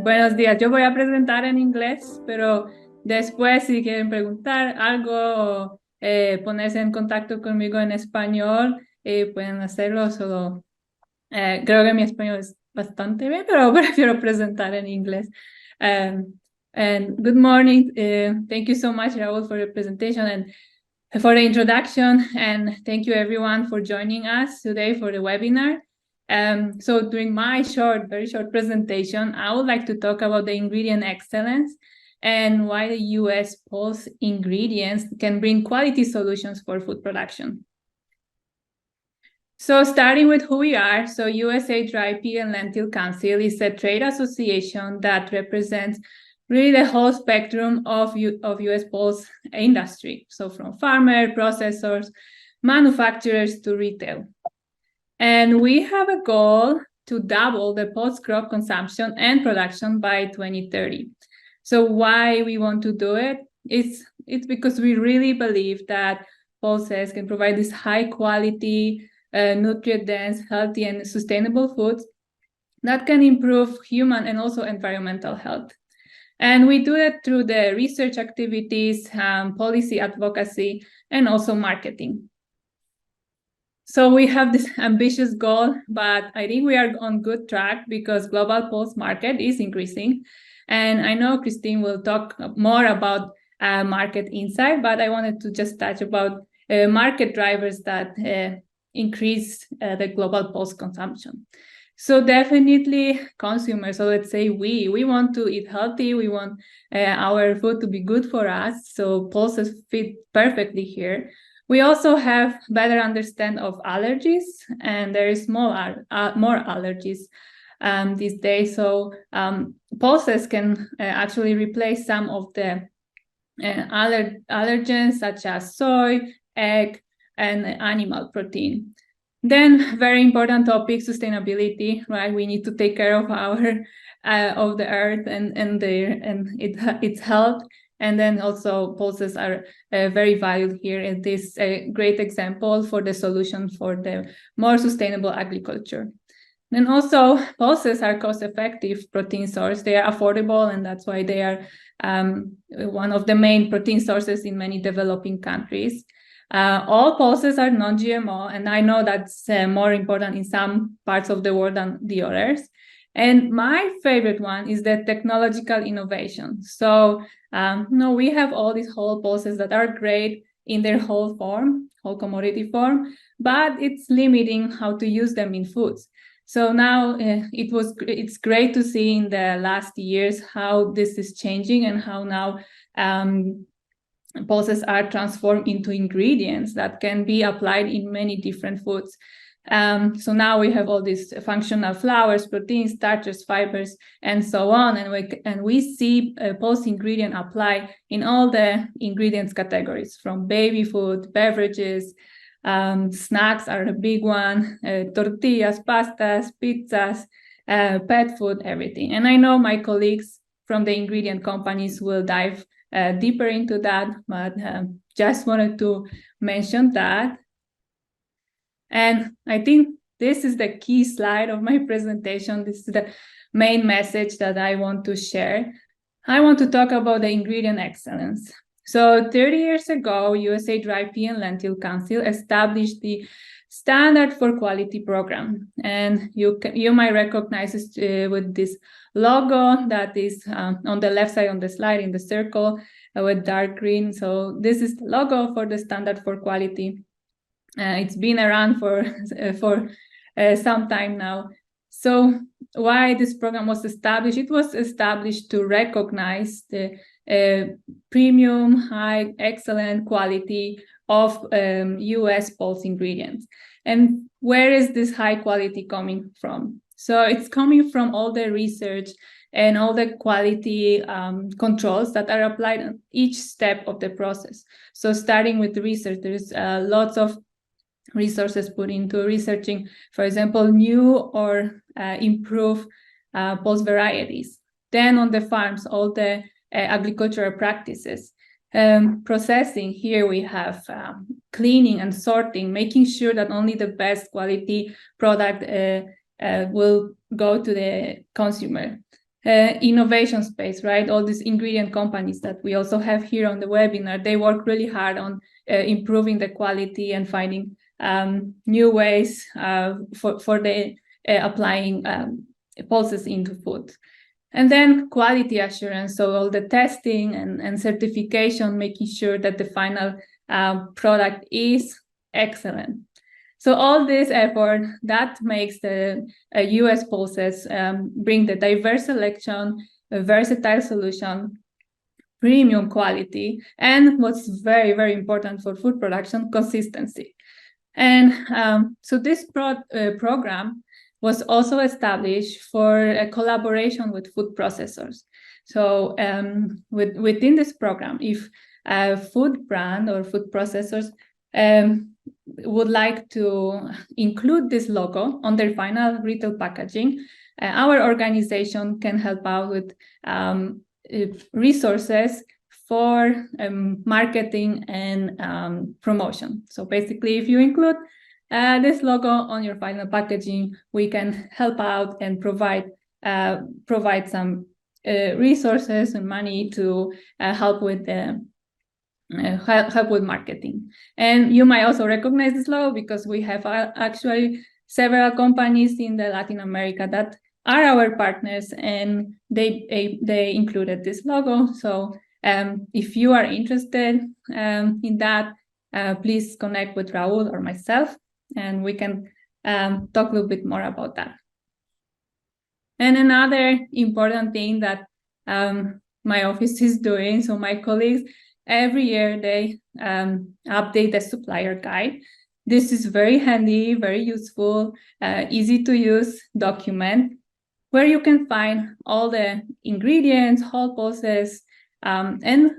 buenos días. Yo voy a presentar en inglés, pero después si quieren preguntar algo o ponerse en contacto conmigo en español, pueden hacerlo. Solo creo que mi español es bastante bien, pero prefiero presentar en inglés. And good morning. Thank you so much, Raúl, for the presentation and for the introduction. And thank you everyone for joining us today for the webinar. So during my very short presentation, I would like to talk about the ingredient excellence and why the US pulse ingredients can bring quality solutions for food production. So starting with who we are, so USA Dry Pea and Lentil Council is a trade association that represents really the whole spectrum of US pulse industry. So from farmer, processors, manufacturers to retail. And we have a goal to double the pulse crop consumption and production by 2030. So why we want to do it? It's because we really believe that pulses can provide this high quality, nutrient-dense, healthy, and sustainable foods that can improve human and also environmental health. And we do it through the research activities, policy advocacy, and also marketing. So we have this ambitious goal, but I think we are on good track because global pulse market is increasing. And I know Christine will talk more about market insight, but I wanted to just touch about market drivers that increase the global pulse consumption. So definitely consumers, so let's say we want to eat healthy, we want our food to be good for us, so pulses fit perfectly here. We also have better understand of allergies, and there is more allergies these days, so pulses can actually replace some of the allergens such as soy, egg, and animal protein. Then very important topic, sustainability, right? We need to take care of our of the earth and its health. And then also pulses are very valued here. It is a great example for the solution for the more sustainable agriculture. Then also pulses are cost-effective protein source. They are affordable, and that's why they are one of the main protein sources in many developing countries. All pulses are non-GMO, and I know that's more important in some parts of the world than the others. And my favorite one is the technological innovation. So we have all these whole pulses that are great in their whole commodity form, but it's limiting how to use them in foods. So now it's great to see in the last years how this is changing and how now pulses are transformed into ingredients that can be applied in many different foods. So now we have all these functional flours, proteins, starches, fibers, and so on. And we see a pulse ingredient apply in all the ingredients categories, from baby food, beverages, snacks are a big one, tortillas, pastas, pizzas, pet food, everything. And I know my colleagues from the ingredient companies will dive deeper into that, but just wanted to mention that. And I think this is the key slide of my presentation. This is the main message that I want to share. I want to talk about the ingredient excellence. So 30 years ago, USA Dry Pea and Lentil Council established the Standard for Quality program. And you might recognize it with this logo that is on the left side on the slide in the circle with dark green. So this is the logo for the Standard for Quality. It's been around for some time now. So why this program was established? It was established to recognize the premium, high, excellent quality of US pulse ingredients. And where is this high quality coming from? So it's coming from all the research and all the quality controls that are applied on each step of the process. So starting with the research, there's lots of resources put into researching, for example, new or improved pulse varieties. Then on the farms, all the agricultural practices. Processing, here we have cleaning and sorting, making sure that only the best quality product will go to the consumer. innovation space, right? All these ingredient companies that we also have here on the webinar, they work really hard on improving the quality and finding new ways for the applying pulses into food. And then quality assurance, so all the testing and certification, making sure that the final product is excellent. So all this effort, that makes the US pulses bring the diverse selection, a versatile solution, premium quality, and what's very, very important for food production, consistency. And so this program was also established for a collaboration with food processors. So within this program, if a food brand or food processors would like to include this logo on their final retail packaging, our organization can help out with resources for marketing and promotion. So basically, if you include this logo on your final packaging, we can help out and provide some resources and money to help with the help with marketing. And you might also recognize this logo because we have actually several companies in the Latin America that are our partners, and they included this logo. So if you are interested in that, please connect with Raul or myself, and we can talk a little bit more about that. And another important thing that my office is doing, so my colleagues, every year they update the supplier guide. This is very handy, very useful, easy to use document where you can find all the ingredients, whole pulses, and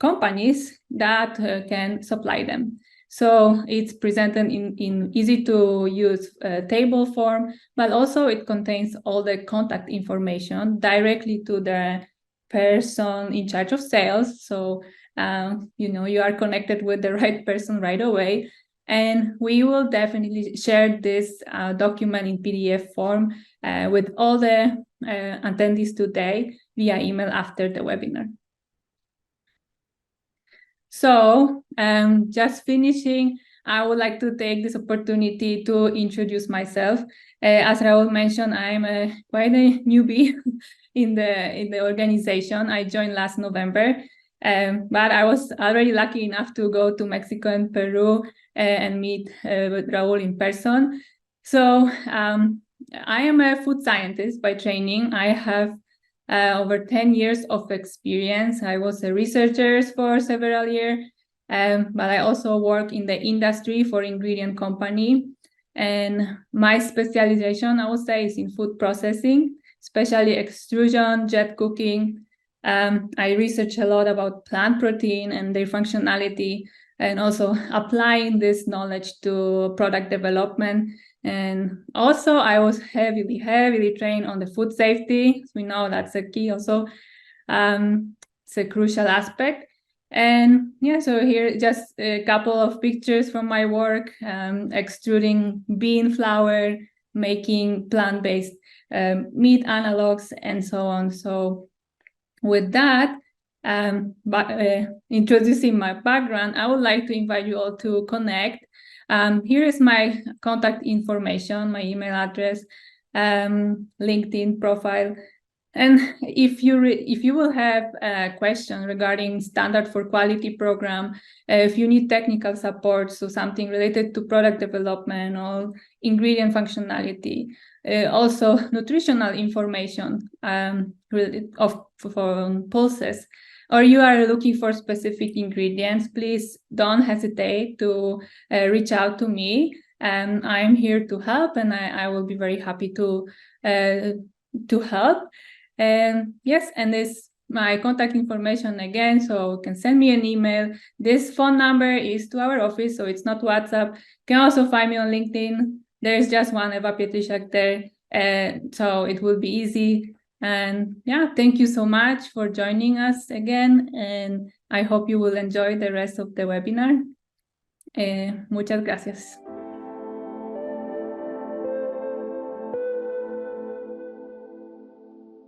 companies that can supply them. So it's presented in easy to use table form, but also it contains all the contact information directly to the person in charge of sales. So you are connected with the right person right away. And we will definitely share this document in PDF form with all the attendees today via email after the webinar. So just finishing, I would like to take this opportunity to introduce myself. As Raul mentioned, I'm quite a newbie in the organization. I joined last November, but I was already lucky enough to go to Mexico and Peru and meet with Raul in person. So I am a food scientist by training. I have over 10 years of experience. I was a researcher for several years, but I also work in the industry for ingredient company. And my specialization, I would say, is in food processing, especially extrusion, jet cooking. I research a lot about plant protein and their functionality, and also applying this knowledge to product development. And also I was heavily trained on the food safety. We know that's a key also. It's a crucial aspect. And yeah, so here just a couple of pictures from my work, extruding bean flour, making plant-based meat analogs, and so on. So with that, introducing my background, I would like to invite you all to connect. Here is my contact information, my email address, LinkedIn profile. And if you will have a question regarding standard for quality program, if you need technical support, so something related to product development or ingredient functionality, also nutritional information for pulses, or you are looking for specific ingredients, please don't hesitate to reach out to me. I'm here to help, and I will be very happy to help. And yes, and this my contact information again, so you can send me an email. This phone number is to our office, so it's not WhatsApp. You can also find me on LinkedIn. There's just one Eva Pietrzyk there, so it will be easy. And yeah, thank you so much for joining us again, and I hope you will enjoy the rest of the webinar. Muchas gracias.